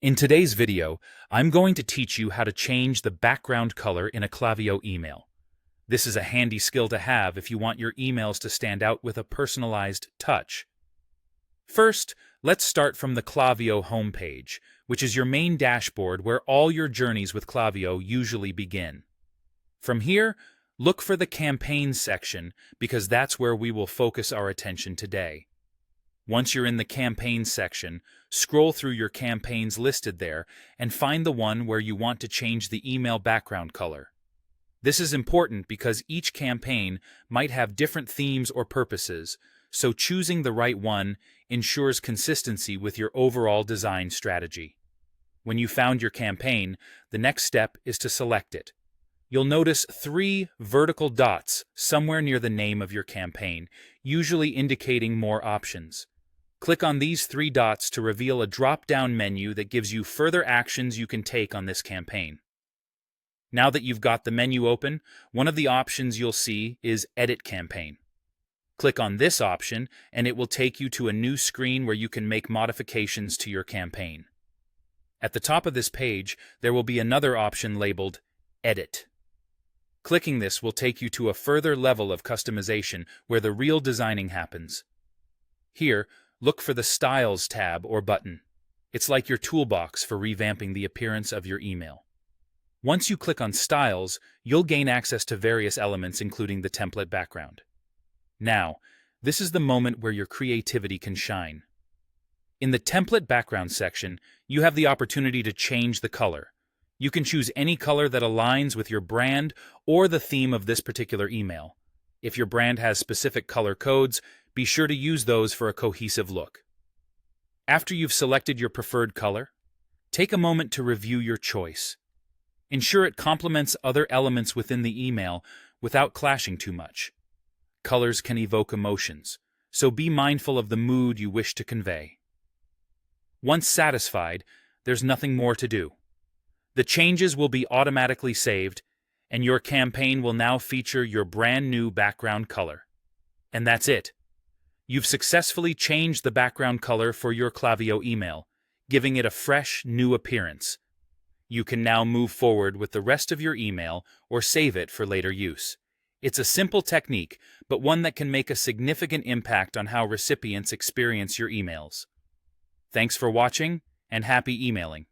In today's video, I'm going to teach you how to change the background color in a Klaviyo email. This is a handy skill to have if you want your emails to stand out with a personalized touch. First, let's start from the Klaviyo homepage, which is your main dashboard where all your journeys with Klaviyo usually begin. From here, look for the Campaigns section because that's where we will focus our attention today. Once you're in the Campaigns section, scroll through your campaigns listed there and find the one where you want to change the email background color. This is important because each campaign might have different themes or purposes, so choosing the right one ensures consistency with your overall design strategy. When you found your campaign, the next step is to select it. You'll notice 3 vertical dots somewhere near the name of your campaign, usually indicating more options. Click on these 3 dots to reveal a drop-down menu that gives you further actions you can take on this campaign. Now that you've got the menu open, one of the options you'll see is Edit Campaign. Click on this option and it will take you to a new screen where you can make modifications to your campaign. At the top of this page, there will be another option labeled Edit. Clicking this will take you to a further level of customization where the real designing happens. Here, look for the Styles tab or button. It's like your toolbox for revamping the appearance of your email. Once you click on Styles, you'll gain access to various elements including the template background. Now, this is the moment where your creativity can shine. In the Template Background section, you have the opportunity to change the color. You can choose any color that aligns with your brand or the theme of this particular email. If your brand has specific color codes, be sure to use those for a cohesive look. After you've selected your preferred color, take a moment to review your choice. Ensure it complements other elements within the email without clashing too much. Colors can evoke emotions, so be mindful of the mood you wish to convey. Once satisfied, there's nothing more to do. The changes will be automatically saved, and your campaign will now feature your brand new background color. And that's it. You've successfully changed the background color for your Klaviyo email, giving it a fresh, new appearance. You can now move forward with the rest of your email or save it for later use. It's a simple technique, but one that can make a significant impact on how recipients experience your emails. Thanks for watching, and happy emailing.